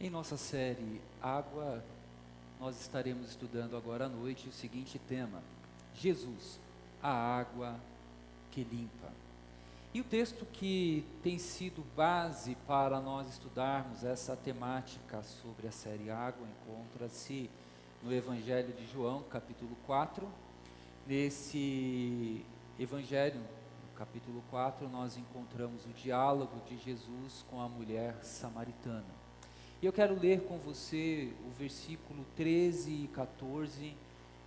Em nossa série Água, nós estaremos estudando agora à noite o seguinte tema: Jesus, a água que limpa. E o texto que tem sido base para nós estudarmos essa temática sobre a série Água encontra-se no Evangelho de João, capítulo 4. Nesse Evangelho, no capítulo 4, nós encontramos o diálogo de Jesus com a mulher samaritana. E eu quero ler com você o versículo 13 e 14,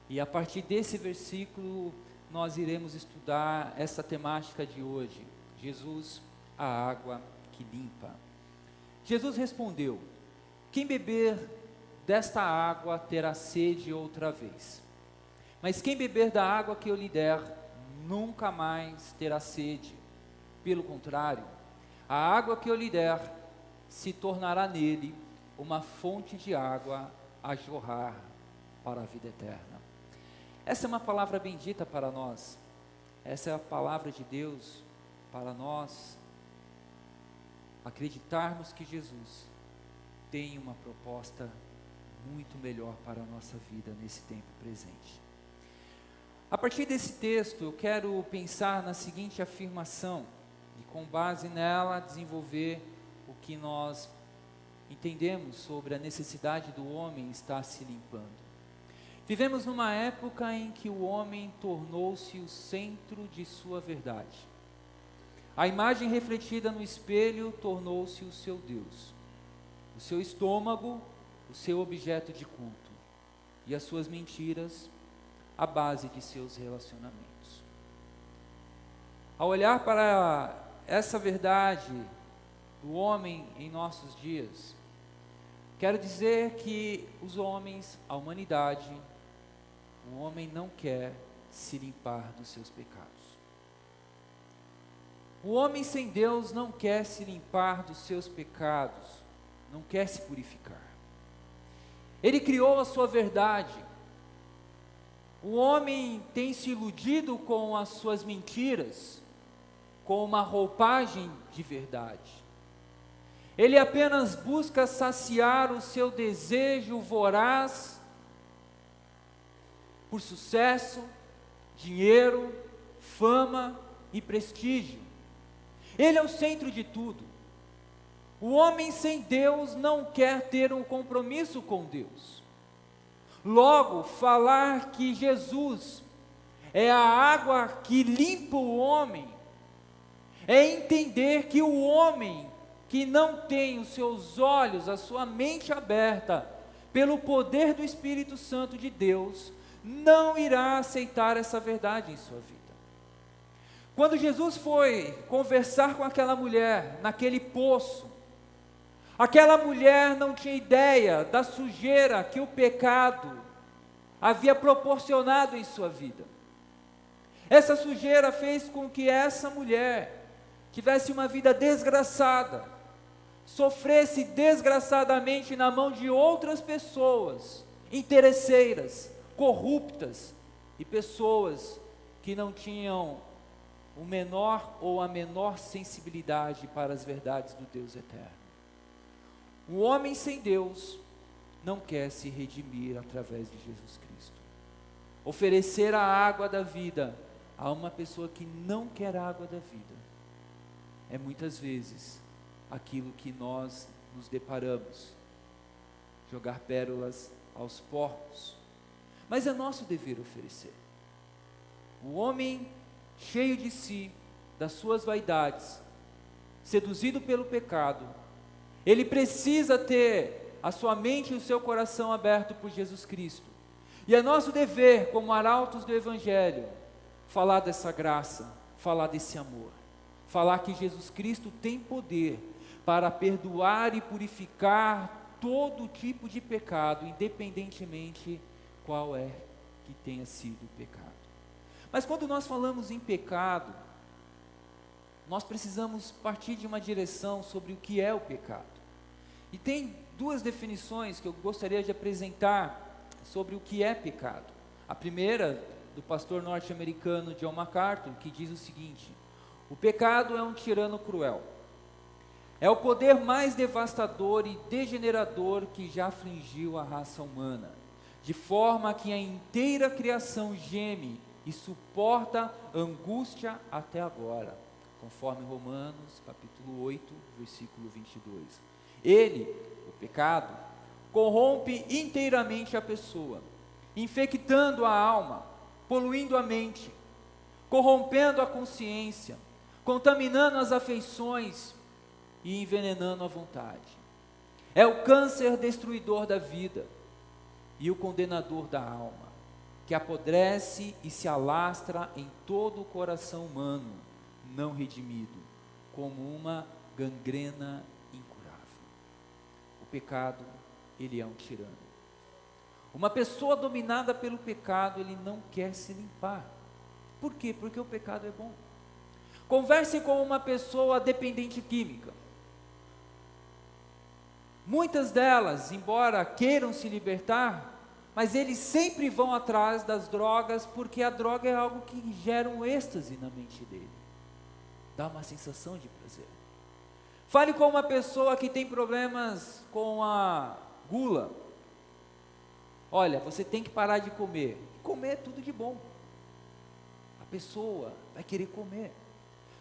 e a partir desse versículo nós iremos estudar essa temática de hoje: Jesus, a água que limpa. Jesus respondeu: quem beber desta água terá sede outra vez, mas quem beber da água que eu lhe der, nunca mais terá sede. Pelo contrário, a água que eu lhe der se tornará nele uma fonte de água a jorrar para a vida eterna. Essa é uma palavra bendita para nós. Essa é a palavra de Deus para nós acreditarmos que Jesus tem uma proposta muito melhor para a nossa vida nesse tempo presente. A partir desse texto, eu quero pensar na seguinte afirmação e, com base nela, desenvolver o que nós entendemos sobre a necessidade do homem estar se limpando. Vivemos numa época em que o homem tornou-se o centro de sua verdade. A imagem refletida no espelho tornou-se o seu Deus. O seu estômago, o seu objeto de culto. E as suas mentiras, a base de seus relacionamentos. Ao olhar para essa verdade do homem em nossos dias, quero dizer que os homens, a humanidade, o homem não quer se limpar dos seus pecados. O homem sem Deus não quer se limpar dos seus pecados, não quer se purificar. Ele criou a sua verdade. O homem tem se iludido com as suas mentiras, com uma roupagem de verdade. Ele apenas busca saciar o seu desejo voraz por sucesso, dinheiro, fama e prestígio. Ele é o centro de tudo. O homem sem Deus não quer ter um compromisso com Deus. Logo, falar que Jesus é a água que limpa o homem, é entender que o homem que não tem os seus olhos, a sua mente aberta pelo poder do Espírito Santo de Deus, não irá aceitar essa verdade em sua vida. Quando Jesus foi conversar com aquela mulher naquele poço, aquela mulher não tinha ideia da sujeira que o pecado havia proporcionado em sua vida. Essa sujeira fez com que essa mulher tivesse uma vida desgraçada, sofresse desgraçadamente na mão de outras pessoas, interesseiras, corruptas e pessoas que não tinham o menor ou a menor sensibilidade para as verdades do Deus eterno. O homem sem Deus não quer se redimir através de Jesus Cristo. Oferecer a água da vida a uma pessoa que não quer a água da vida é muitas vezes aquilo que nós nos deparamos, jogar pérolas aos porcos. Mas é nosso dever oferecer. O homem cheio de si, das suas vaidades, seduzido pelo pecado, ele precisa ter a sua mente e o seu coração aberto por Jesus Cristo. E é nosso dever, como arautos do Evangelho, falar dessa graça, falar desse amor, falar que Jesus Cristo tem poder para perdoar e purificar todo tipo de pecado, independentemente qual é que tenha sido o pecado. Mas quando nós falamos em pecado, nós precisamos partir de uma direção sobre o que é o pecado. E tem duas definições que eu gostaria de apresentar sobre o que é pecado. A primeira, do pastor norte-americano John MacArthur, que diz o seguinte: o pecado é um tirano cruel. É o poder mais devastador e degenerador que já afligiu a raça humana, de forma que a inteira criação geme e suporta angústia até agora, conforme Romanos capítulo 8, versículo 22. Ele, o pecado, corrompe inteiramente a pessoa, infectando a alma, poluindo a mente, corrompendo a consciência, contaminando as afeições e envenenando a vontade. É o câncer destruidor da vida e o condenador da alma, que apodrece e se alastra em todo o coração humano, não redimido, como uma gangrena incurável. O pecado, ele é um tirano. Uma pessoa dominada pelo pecado, ele não quer se limpar. Por quê? Porque o pecado é bom. Converse com uma pessoa dependente química. Muitas delas, embora queiram se libertar, mas eles sempre vão atrás das drogas, porque a droga é algo que gera um êxtase na mente dele. Dá uma sensação de prazer. Fale com uma pessoa que tem problemas com a gula. Olha, você tem que parar de comer. Comer é tudo de bom. A pessoa vai querer comer.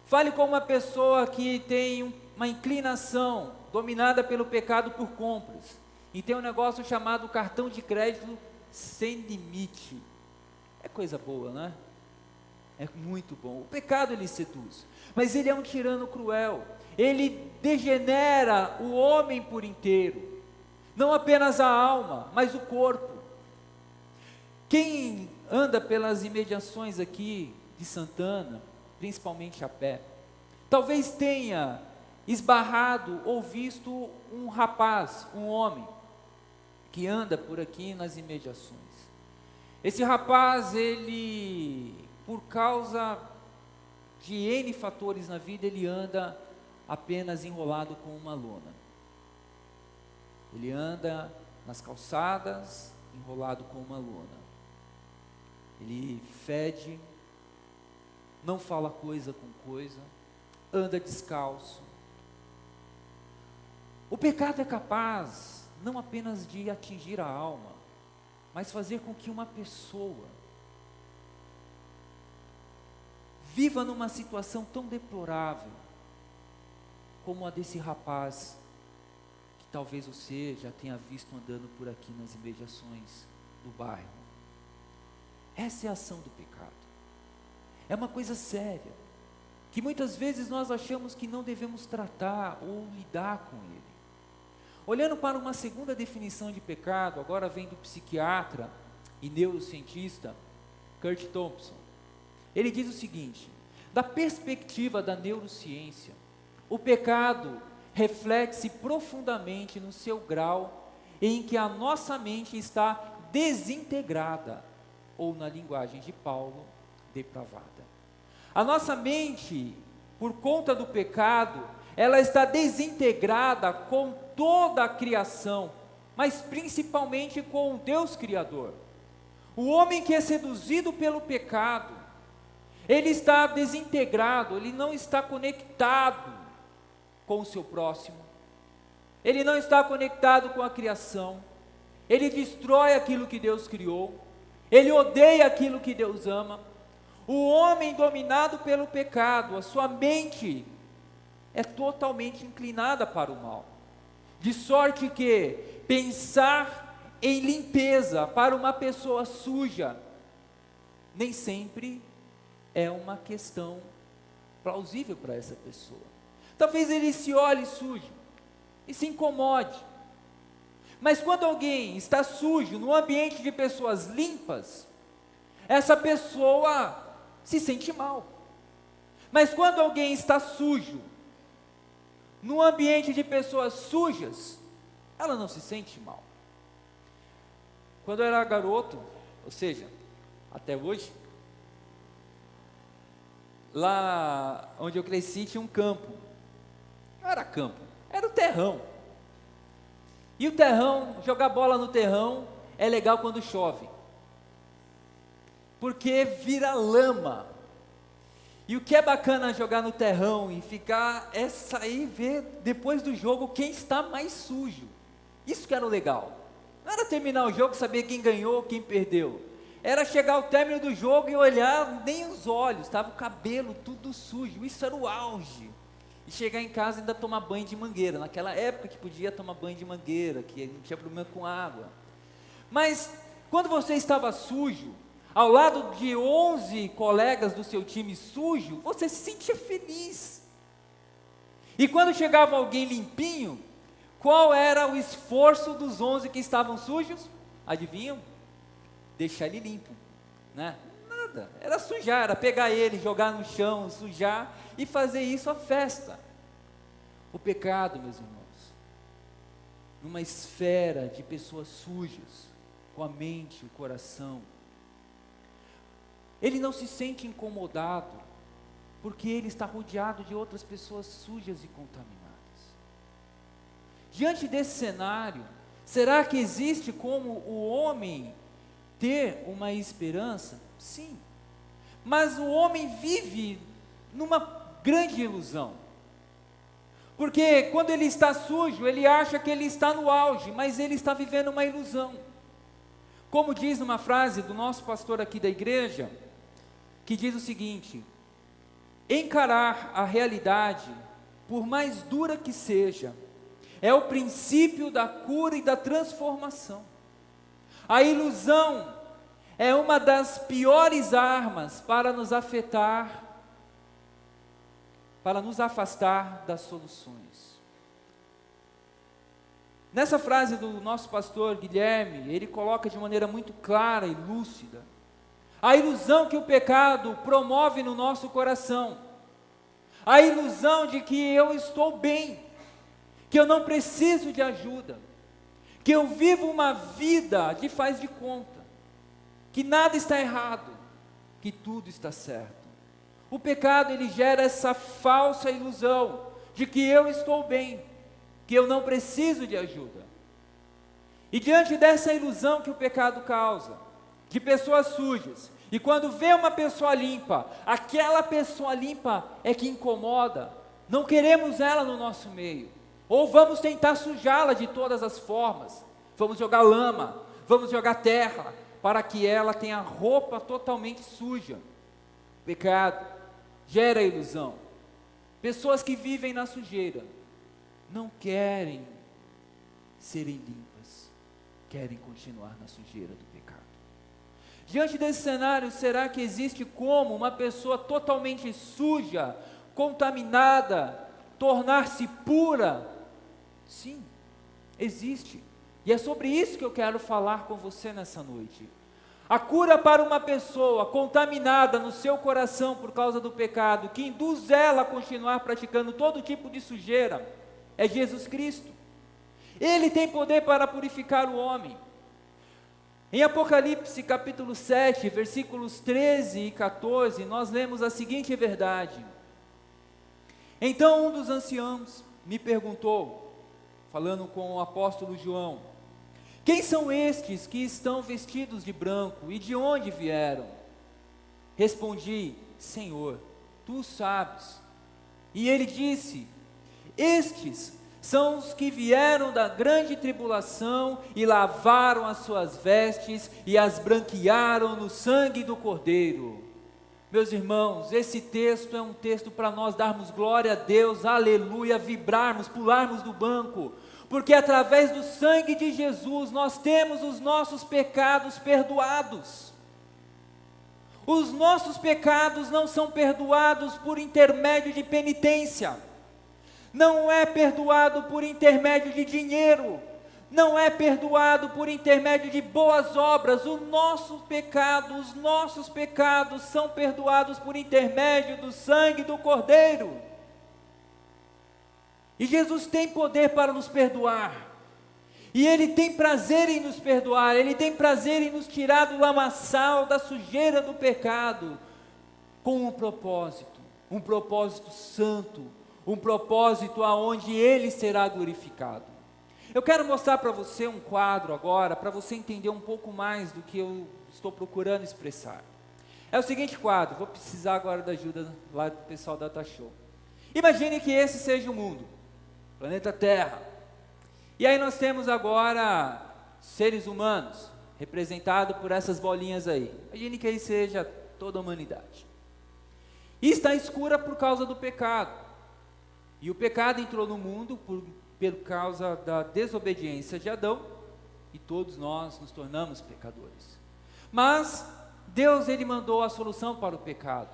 Fale com uma pessoa que tem uma inclinação dominada pelo pecado por compras, e tem um negócio chamado cartão de crédito sem limite. É coisa boa, né? É muito bom. O pecado, ele seduz, mas ele é um tirano cruel. Ele degenera o homem por inteiro, não apenas a alma, mas o corpo. Quem anda pelas imediações aqui de Santana, principalmente a pé, talvez tenha esbarrado ou visto um rapaz, um homem, que anda por aqui nas imediações. Esse rapaz, ele, por causa de N fatores na vida, ele anda apenas enrolado com uma lona. Ele anda nas calçadas, enrolado com uma lona. Ele fede, não fala coisa com coisa, anda descalço. O pecado é capaz não apenas de atingir a alma, mas fazer com que uma pessoa viva numa situação tão deplorável como a desse rapaz, que talvez você já tenha visto andando por aqui nas imediações do bairro. Essa é a ação do pecado. É uma coisa séria, que muitas vezes nós achamos que não devemos tratar ou lidar com ele. Olhando para uma segunda definição de pecado, agora vem do psiquiatra e neurocientista Curt Thompson. Ele diz o seguinte: da perspectiva da neurociência, o pecado reflete-se profundamente no seu grau em que a nossa mente está desintegrada, ou na linguagem de Paulo, depravada. A nossa mente, por conta do pecado, ela está desintegrada com toda a criação, mas principalmente com o Deus Criador. O homem que é seduzido pelo pecado, ele está desintegrado, ele não está conectado com o seu próximo, ele não está conectado com a criação, ele destrói aquilo que Deus criou, ele odeia aquilo que Deus ama. O homem dominado pelo pecado, a sua mente é totalmente inclinada para o mal, de sorte que pensar em limpeza para uma pessoa suja nem sempre é uma questão plausível para essa pessoa. Talvez ele se olhe sujo e se incomode, mas quando alguém está sujo num ambiente de pessoas limpas, essa pessoa se sente mal. Mas quando alguém está sujo num ambiente de pessoas sujas, ela não se sente mal. Quando eu era garoto, ou seja, até hoje, lá onde eu cresci tinha um campo. Não era campo, era o terrão. E o terrão, jogar bola no terrão é legal quando chove, porque vira lama. E o que é bacana jogar no terrão e ficar, é sair ver depois do jogo quem está mais sujo. Isso que era o legal. Não era terminar o jogo, saber quem ganhou, quem perdeu. Era chegar ao término do jogo e olhar, nem os olhos, estava o cabelo tudo sujo. Isso era o auge. E chegar em casa e ainda tomar banho de mangueira. Naquela época que podia tomar banho de mangueira, que não tinha problema com água. Mas quando você estava sujo, ao lado de 11 colegas do seu time sujo, você se sentia feliz. E quando chegava alguém limpinho, qual era o esforço dos 11 que estavam sujos? Adivinham? Deixar ele limpo, né? Nada, era sujar, era pegar ele, jogar no chão, sujar e fazer isso a festa. O pecado, meus irmãos, numa esfera de pessoas sujas, com a mente, o coração, ele não se sente incomodado, porque ele está rodeado de outras pessoas sujas e contaminadas. Diante desse cenário, será que existe como o homem ter uma esperança? Sim, mas o homem vive numa grande ilusão, porque quando ele está sujo, ele acha que ele está no auge, mas ele está vivendo uma ilusão. Como diz numa frase do nosso pastor aqui da igreja, que diz o seguinte: encarar a realidade, por mais dura que seja, é o princípio da cura e da transformação. A ilusão é uma das piores armas para nos afetar, para nos afastar das soluções. Nessa frase do nosso pastor Guilherme, ele coloca de maneira muito clara e lúcida a ilusão que o pecado promove no nosso coração, a ilusão de que eu estou bem, que eu não preciso de ajuda, que eu vivo uma vida de faz de conta, que nada está errado, que tudo está certo. O pecado, ele gera essa falsa ilusão de que eu estou bem, que eu não preciso de ajuda. E diante dessa ilusão que o pecado causa, de pessoas sujas, e quando vê uma pessoa limpa, aquela pessoa limpa é que incomoda, não queremos ela no nosso meio, ou vamos tentar sujá-la de todas as formas, vamos jogar lama, vamos jogar terra, para que ela tenha roupa totalmente suja. O pecado gera ilusão. Pessoas que vivem na sujeira não querem serem limpas, querem continuar na sujeira do pecado. Diante desse cenário, será que existe como uma pessoa totalmente suja, contaminada, tornar-se pura? Sim, existe. E é sobre isso que eu quero falar com você nessa noite. A cura para uma pessoa contaminada no seu coração por causa do pecado, que induz ela a continuar praticando todo tipo de sujeira, é Jesus Cristo. Ele tem poder para purificar o homem. Em Apocalipse capítulo 7, versículos 13 e 14, nós lemos a seguinte verdade: então um dos anciãos me perguntou, falando com o apóstolo João, quem são estes que estão vestidos de branco e de onde vieram? Respondi, Senhor, tu sabes. E ele disse, estes são os que vieram da grande tribulação e lavaram as suas vestes e as branquearam no sangue do Cordeiro. Meus irmãos, esse texto é um texto para nós darmos glória a Deus, aleluia, vibrarmos, pularmos do banco, porque através do sangue de Jesus nós temos os nossos pecados perdoados. Os nossos pecados não são perdoados por intermédio de penitência, não é perdoado por intermédio de dinheiro, não é perdoado por intermédio de boas obras. Os nossos pecados são perdoados por intermédio do sangue do Cordeiro. E Jesus tem poder para nos perdoar, e Ele tem prazer em nos perdoar, Ele tem prazer em nos tirar do lamaçal, da sujeira do pecado, com um propósito santo, um propósito aonde Ele será glorificado. Eu quero mostrar para você um quadro agora, para você entender um pouco mais do que eu estou procurando expressar. É o seguinte quadro, vou precisar agora da ajuda lá do pessoal da Data Show. Imagine que esse seja o mundo, planeta Terra. E aí nós temos agora seres humanos, representados por essas bolinhas aí. Imagine que aí seja toda a humanidade. E está escura por causa do pecado. E o pecado entrou no mundo por causa da desobediência de Adão, e todos nós nos tornamos pecadores. Mas Deus, Ele mandou a solução para o pecado,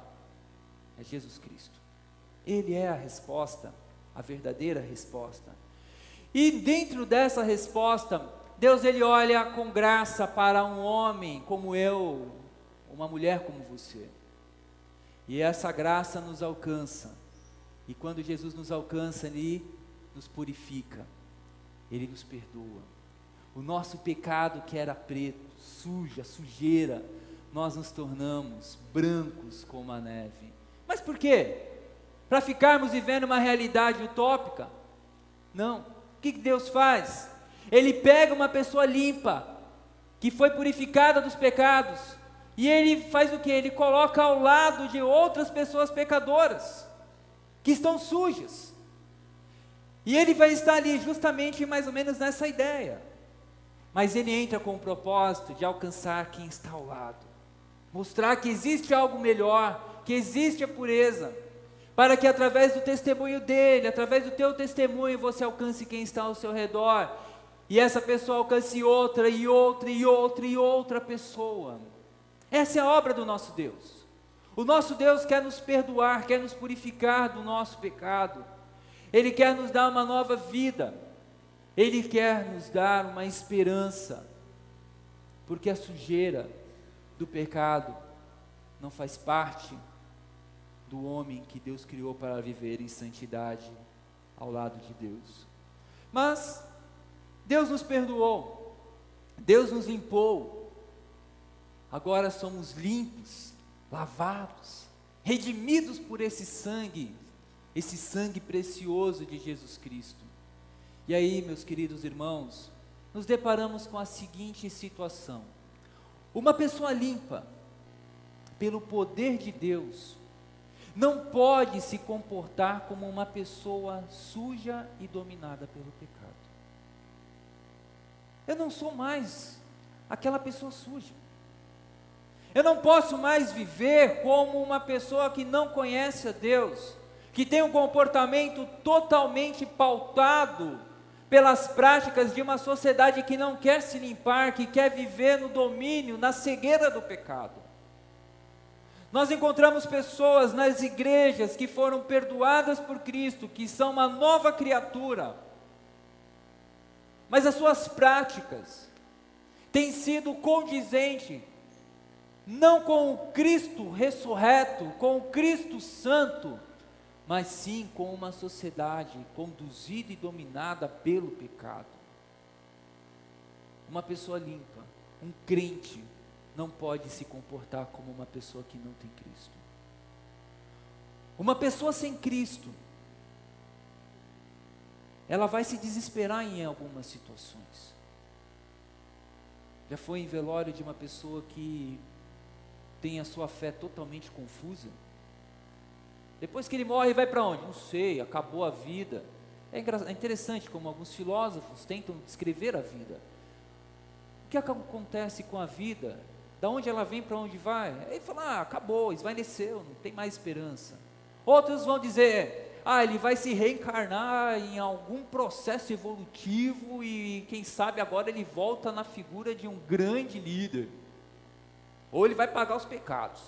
é Jesus Cristo. Ele é a resposta, a verdadeira resposta. E dentro dessa resposta, Deus, Ele olha com graça para um homem como eu, uma mulher como você. E essa graça nos alcança. E quando Jesus nos alcança, Ele nos purifica, Ele nos perdoa. O nosso pecado que era preto, sujeira, nós nos tornamos brancos como a neve. Mas por quê? Para ficarmos vivendo uma realidade utópica? Não. O que Deus faz? Ele pega uma pessoa limpa, que foi purificada dos pecados, e Ele faz o quê? Ele coloca ao lado de outras pessoas pecadoras, que estão sujas. E Ele vai estar ali justamente mais ou menos nessa ideia. Mas Ele entra com o propósito de alcançar quem está ao lado. Mostrar que existe algo melhor, que existe a pureza, para que através do testemunho dele, através do teu testemunho, você alcance quem está ao seu redor, e essa pessoa alcance outra, e outra, e outra, e outra pessoa. Essa é a obra do nosso Deus. O nosso Deus quer nos perdoar, quer nos purificar do nosso pecado, Ele quer nos dar uma nova vida, Ele quer nos dar uma esperança, porque a sujeira do pecado não faz parte do homem que Deus criou para viver em santidade ao lado de Deus. Mas Deus nos perdoou, Deus nos limpou, agora somos limpos, lavados, redimidos por esse sangue precioso de Jesus Cristo. E aí, meus queridos irmãos, nos deparamos com a seguinte situação: uma pessoa limpa, pelo poder de Deus, não pode se comportar como uma pessoa suja e dominada pelo pecado. Eu não sou mais aquela pessoa suja. Eu não posso mais viver como uma pessoa que não conhece a Deus, que tem um comportamento totalmente pautado pelas práticas de uma sociedade que não quer se limpar, que quer viver no domínio, na cegueira do pecado. Nós encontramos pessoas nas igrejas que foram perdoadas por Cristo, que são uma nova criatura, mas as suas práticas têm sido condizentes, não com o Cristo ressurreto, com o Cristo santo, mas sim com uma sociedade conduzida e dominada pelo pecado. Uma pessoa limpa, um crente, não pode se comportar como uma pessoa que não tem Cristo. Uma pessoa sem Cristo, ela vai se desesperar em algumas situações. Já foi em velório de uma pessoa que tem a sua fé totalmente confusa? Depois que ele morre, vai para onde? Não sei, acabou a vida. É interessante como alguns filósofos tentam descrever a vida. O que acontece com a vida? Da onde ela vem, para onde vai? Ele fala, acabou, esvaneceu, não tem mais esperança. Outros vão dizer, ele vai se reencarnar em algum processo evolutivo e quem sabe agora ele volta na figura de um grande líder. Ou ele vai pagar os pecados.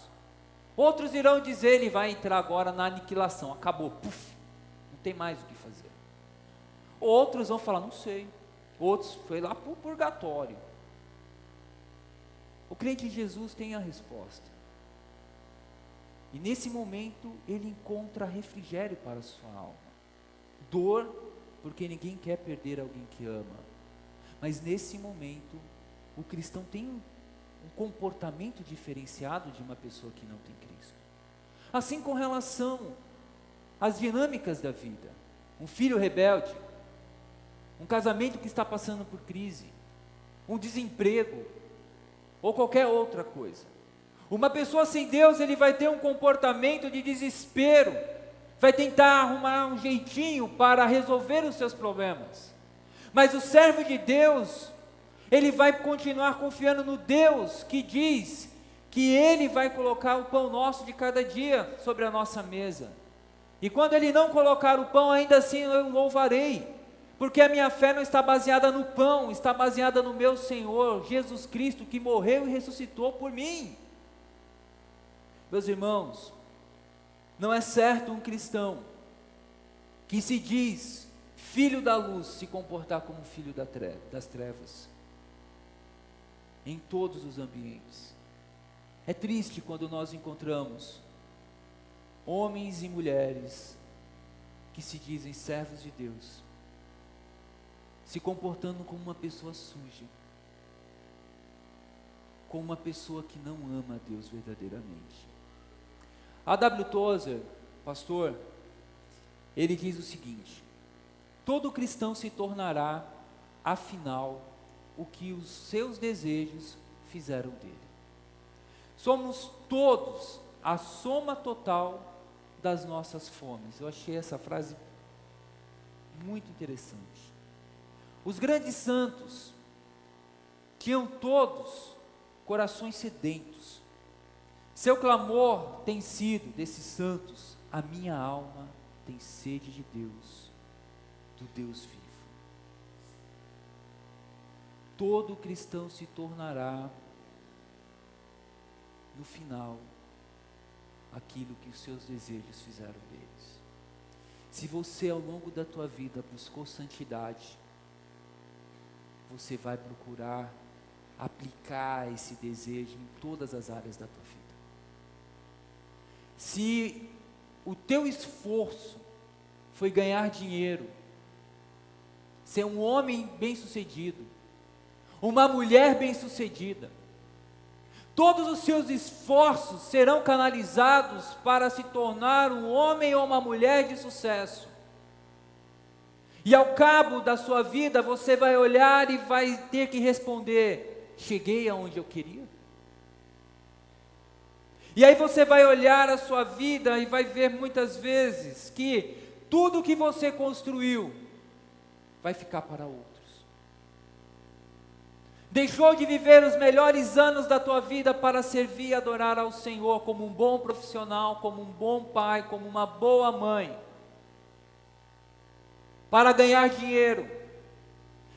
Outros irão dizer, ele vai entrar agora na aniquilação, acabou, não tem mais o que fazer. Outros vão falar, não sei. Outros foi lá para o purgatório. O crente em Jesus tem a resposta. E nesse momento ele encontra refrigério para a sua alma. Dor, porque ninguém quer perder alguém que ama. Mas nesse momento, o cristão tem um comportamento diferenciado de uma pessoa que não tem Cristo. Assim com relação às dinâmicas da vida. Um filho rebelde, um casamento que está passando por crise, um desemprego, ou qualquer outra coisa. Uma pessoa sem Deus, ele vai ter um comportamento de desespero, vai tentar arrumar um jeitinho para resolver os seus problemas. Mas o servo de Deus, ele vai continuar confiando no Deus que diz que Ele vai colocar o pão nosso de cada dia sobre a nossa mesa. E quando Ele não colocar o pão, ainda assim eu louvarei, porque a minha fé não está baseada no pão, está baseada no meu Senhor, Jesus Cristo, que morreu e ressuscitou por mim. Meus irmãos, não é certo um cristão que se diz filho da luz se comportar como filho das trevas, em todos os ambientes. É triste quando nós encontramos homens e mulheres que se dizem servos de Deus, se comportando como uma pessoa suja, como uma pessoa que não ama a Deus verdadeiramente. A W. Tozer, pastor, ele diz o seguinte: todo cristão se tornará, afinal, o que os seus desejos fizeram dele. Somos todos a soma total das nossas fomes. Eu achei essa frase muito interessante. Os grandes santos tinham todos corações sedentos. Seu clamor tem sido desses santos: a minha alma tem sede de Deus, do Deus vivo. Todo cristão se tornará, no final, aquilo que os seus desejos fizeram deles. Se você ao longo da tua vida buscou santidade, você vai procurar aplicar esse desejo em todas as áreas da tua vida. Se o teu esforço foi ganhar dinheiro, ser um homem bem-sucedido, uma mulher bem-sucedida, todos os seus esforços serão canalizados para se tornar um homem ou uma mulher de sucesso. E ao cabo da sua vida, você vai olhar e vai ter que responder: cheguei aonde eu queria? E aí você vai olhar a sua vida e vai ver muitas vezes que tudo que você construiu vai ficar para outros. Deixou de viver os melhores anos da tua vida para servir e adorar ao Senhor como um bom profissional, como um bom pai, como uma boa mãe, para ganhar dinheiro.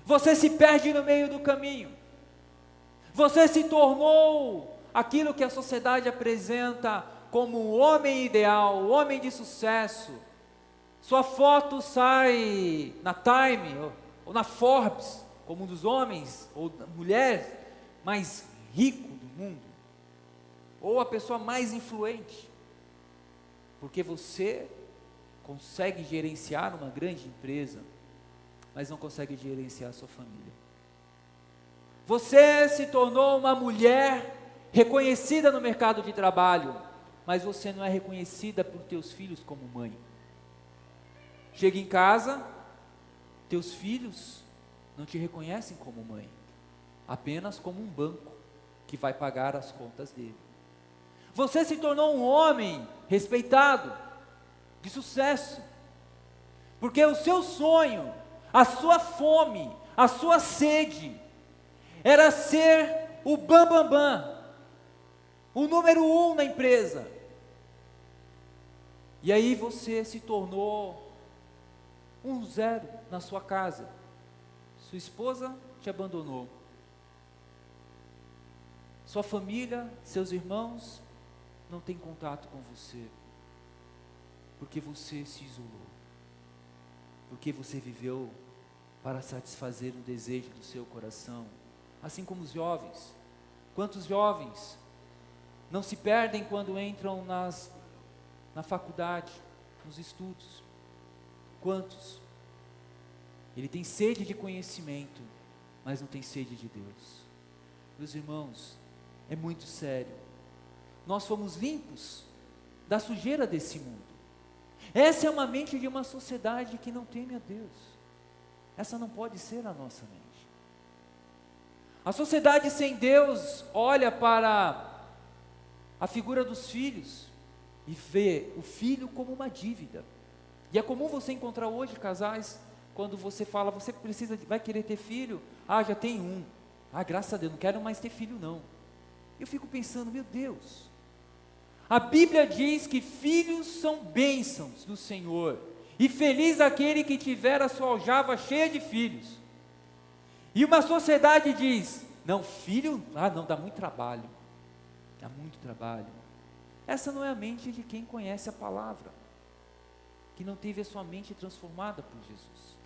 Você se perde no meio do caminho. Você se tornou aquilo que a sociedade apresenta como um homem ideal, um homem de sucesso. Sua foto sai na Time ou na Forbes como um dos homens ou da mulher mais rico do mundo, ou a pessoa mais influente, porque você consegue gerenciar uma grande empresa, mas não consegue gerenciar a sua família. Você se tornou uma mulher reconhecida no mercado de trabalho, mas você não é reconhecida por teus filhos como mãe. Chega em casa, teus filhos não te reconhecem como mãe, apenas como um banco que vai pagar as contas dele. Você se tornou um homem respeitado, de sucesso, porque o seu sonho, a sua fome, a sua sede, era ser o bambambam, bam, bam, o número 1 na empresa. E aí você se tornou um zero na sua casa. Sua esposa te abandonou. Sua família, seus irmãos, não têm contato com você. Porque você se isolou. Porque você viveu para satisfazer um desejo do seu coração. Assim como os jovens. Quantos jovens não se perdem quando entram na faculdade, nos estudos? Quantos? Ele tem sede de conhecimento, mas não tem sede de Deus. Meus irmãos, é muito sério. Nós fomos limpos da sujeira desse mundo. Essa é uma mente de uma sociedade que não teme a Deus. Essa não pode ser a nossa mente. A sociedade sem Deus olha para a figura dos filhos e vê o filho como uma dívida. E é comum você encontrar hoje casais, quando você fala, você vai querer ter filho? Ah, já tem um. Ah, graças a Deus, não quero mais ter filho não. Eu fico pensando, meu Deus, a Bíblia diz que filhos são bênçãos do Senhor, e feliz aquele que tiver a sua aljava cheia de filhos. E uma sociedade diz, não, filho, não, dá muito trabalho. Dá muito trabalho. Essa não é a mente de quem conhece a palavra, que não teve a sua mente transformada por Jesus.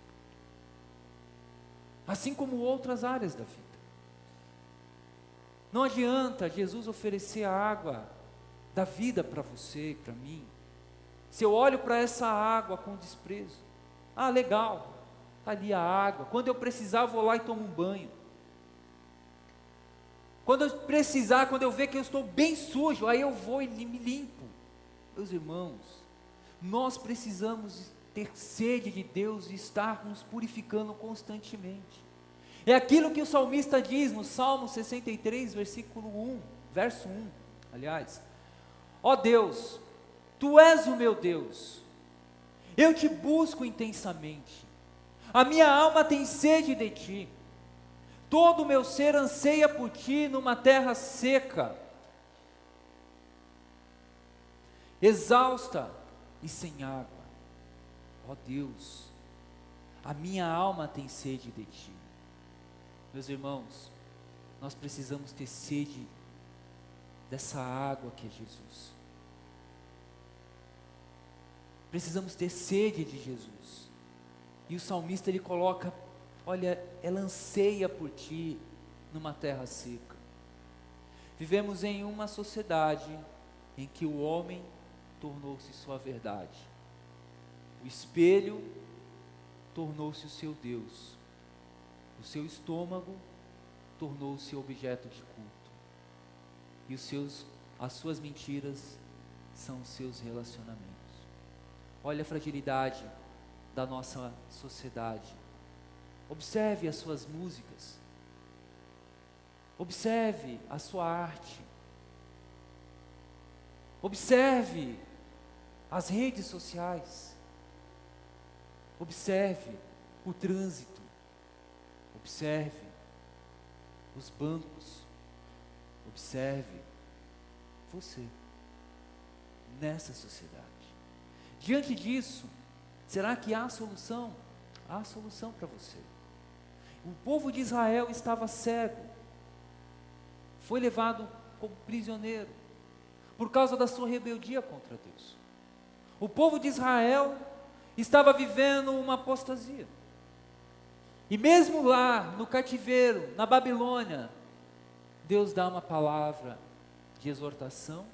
Assim como outras áreas da vida. Não adianta Jesus oferecer a água da vida para você, para mim, se eu olho para essa água com desprezo. Ah, legal, está ali a água, quando eu precisar eu vou lá e tomo um banho. Quando eu precisar, quando eu ver que eu estou bem sujo, aí eu vou e me limpo. Meus irmãos, nós precisamos ter sede de Deus e estar nos purificando constantemente. É aquilo que o salmista diz no Salmo 63, verso 1, aliás. Ó Deus, Tu és o meu Deus, eu te busco intensamente, a minha alma tem sede de Ti, todo o meu ser anseia por Ti numa terra seca, exausta e sem água. Ó Deus, a minha alma tem sede de Ti. Meus irmãos, nós precisamos ter sede dessa água que é Jesus. Precisamos ter sede de Jesus. E o salmista ele coloca, olha, ela anseia por Ti numa terra seca. Vivemos em uma sociedade em que o homem tornou-se sua verdade. O espelho tornou-se o seu Deus. O seu estômago tornou-se objeto de culto. E as suas mentiras são os seus relacionamentos. Olha a fragilidade da nossa sociedade. Observe as suas músicas. Observe a sua arte. Observe as redes sociais. Observe o trânsito. Observe os bancos. Observe você nessa sociedade. Diante disso, será que há solução? Há solução para você. O povo de Israel estava cego, foi levado como prisioneiro, por causa da sua rebeldia contra Deus. O povo de Israel estava vivendo uma apostasia. E mesmo lá, no cativeiro, na Babilônia, Deus dá uma palavra de exortação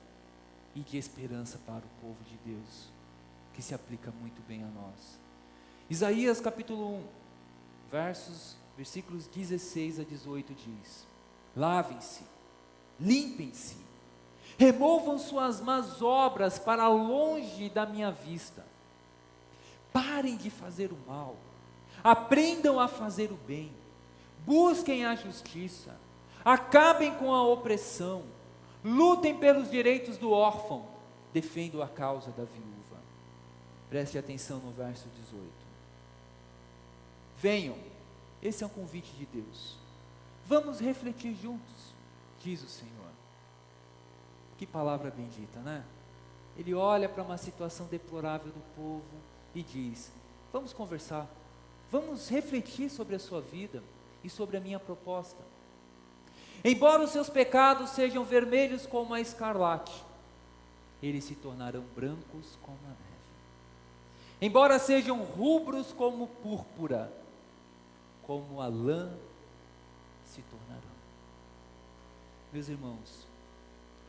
e de esperança para o povo de Deus, que se aplica muito bem a nós. Isaías capítulo 1, versículos 16 a 18 diz: lavem-se, limpem-se, removam suas más obras para longe da minha vista, parem de fazer o mal, aprendam a fazer o bem, busquem a justiça, acabem com a opressão, lutem pelos direitos do órfão, defendam a causa da viúva. Preste atenção no verso 18. Venham, esse é um convite de Deus. Vamos refletir juntos, diz o Senhor. Que palavra bendita, né? Ele olha para uma situação deplorável do povo e diz: vamos conversar, vamos refletir sobre a sua vida e sobre a minha proposta. Embora os seus pecados sejam vermelhos como a escarlate, eles se tornarão brancos como a neve. Embora sejam rubros como púrpura, como a lã se tornarão. Meus irmãos,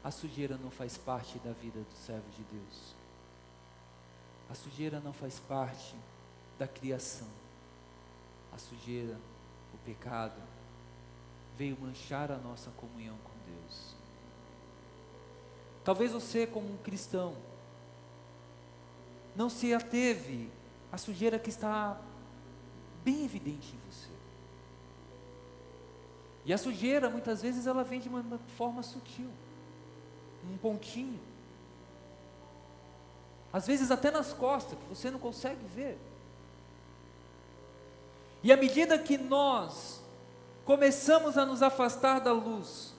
a sujeira não faz parte da vida do servo de Deus. A sujeira não faz parte da criação. A sujeira, o pecado, veio manchar a nossa comunhão com Deus. Talvez você, como um cristão, não se ateve à sujeira que está bem evidente em você. E a sujeira, muitas vezes, ela vem de uma forma sutil. um pontinho. Às vezes até nas costas, que você não consegue ver. E à medida que nós começamos a nos afastar da luz,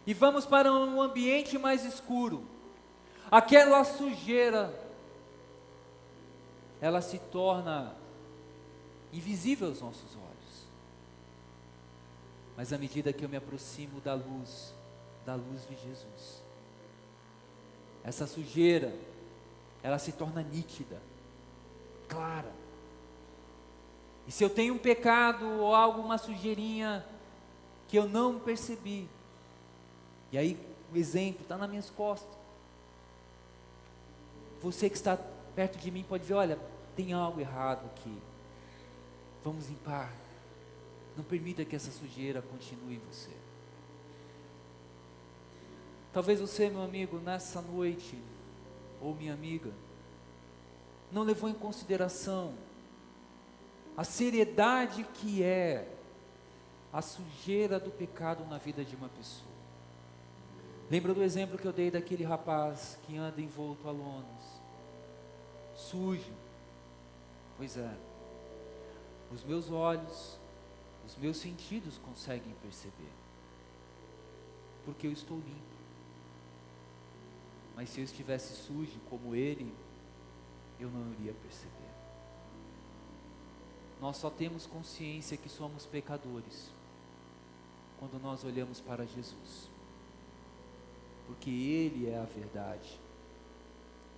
e vamos para um ambiente mais escuro, aquela sujeira, ela se torna invisível aos nossos olhos. Mas à medida que eu me aproximo da luz de Jesus, essa sujeira, ela se torna nítida, clara. E se eu tenho um pecado ou algo, uma sujeirinha que eu não percebi, e aí o exemplo está nas minhas costas, você que está perto de mim pode ver, olha, tem algo errado aqui, vamos limpar. Não permita que essa sujeira continue em você. Talvez você, meu amigo, nessa noite, ou minha amiga, não levou em consideração a seriedade que é a sujeira do pecado na vida de uma pessoa. Lembra do exemplo que eu dei daquele rapaz que anda envolto a lonas, sujo? Pois é, os meus olhos, os meus sentidos conseguem perceber, porque eu estou limpo. Mas se eu estivesse sujo como ele, eu não iria perceber. Nós só temos consciência que somos pecadores quando nós olhamos para Jesus, porque Ele é a verdade,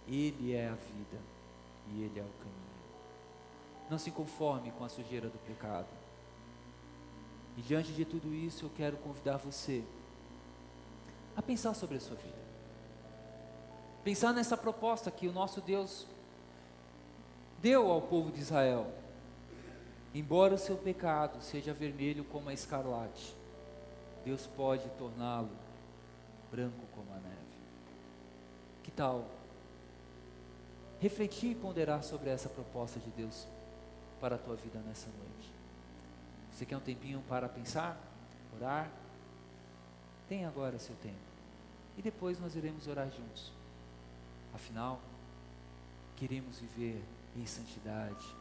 Ele é a vida e Ele é o caminho. Não se conforme com a sujeira do pecado. E diante de tudo isso, eu quero convidar você a pensar sobre a sua vida. Pensar nessa proposta que o nosso Deus deu ao povo de Israel. Embora o seu pecado seja vermelho como a escarlate, Deus pode torná-lo branco como a neve. Que tal refletir e ponderar sobre essa proposta de Deus para a tua vida nessa noite? Você quer um tempinho para pensar, orar? Tem agora seu tempo. E depois nós iremos orar juntos. Afinal, queremos viver em santidade,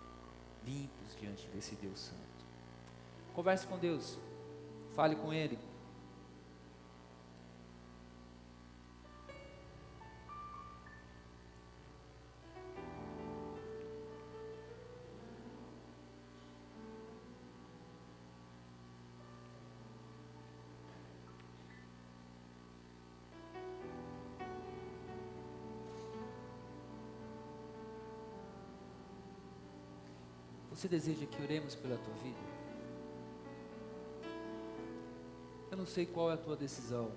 limpos diante desse Deus Santo. Converse com Deus, fale com Ele. Você deseja que oremos pela tua vida? Eu não sei qual é a tua decisão,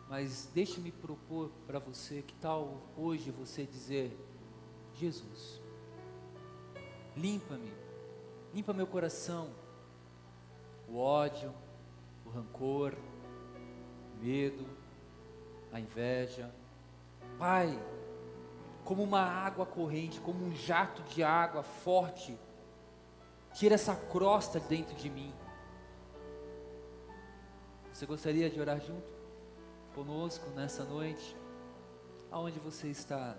mas deixe-me propor para você, que tal hoje você dizer: Jesus, limpa-me, limpa meu coração, o ódio, o rancor, o medo, a inveja. Pai, como uma água corrente, como um jato de água forte, tira essa crosta dentro de mim. Você gostaria de orar junto conosco nessa noite? Aonde você está?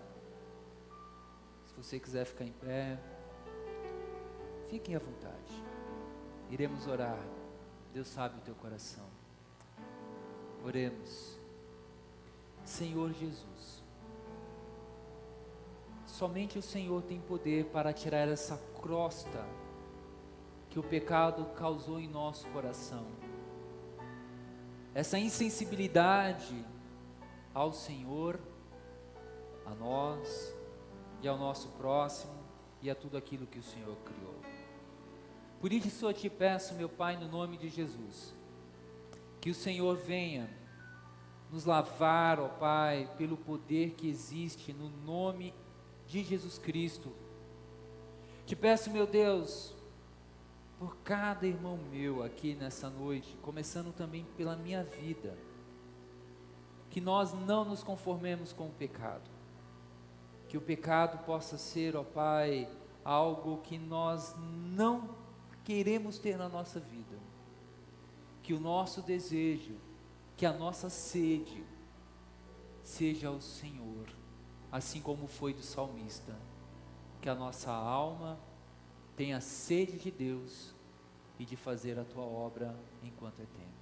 Se você quiser ficar em pé, fiquem à vontade. Iremos orar. Deus sabe o teu coração. Oremos. Senhor Jesus, somente o Senhor tem poder para tirar essa crosta que o pecado causou em nosso coração. Essa insensibilidade ao Senhor, a nós e ao nosso próximo e a tudo aquilo que o Senhor criou. Por isso eu te peço, meu Pai, no nome de Jesus, que o Senhor venha nos lavar, ó Pai, pelo poder que existe no nome de Jesus Cristo. Te peço, meu Deus, por cada irmão meu aqui nessa noite, começando também pela minha vida, que nós não nos conformemos com o pecado, que o pecado possa ser, ó Pai, algo que nós não queremos ter na nossa vida, que o nosso desejo, que a nossa sede seja o Senhor, assim como foi do salmista, que a nossa alma tenha sede de Deus e de fazer a tua obra enquanto é tempo.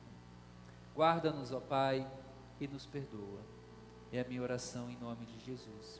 Guarda-nos, ó Pai, e nos perdoa. É a minha oração em nome de Jesus.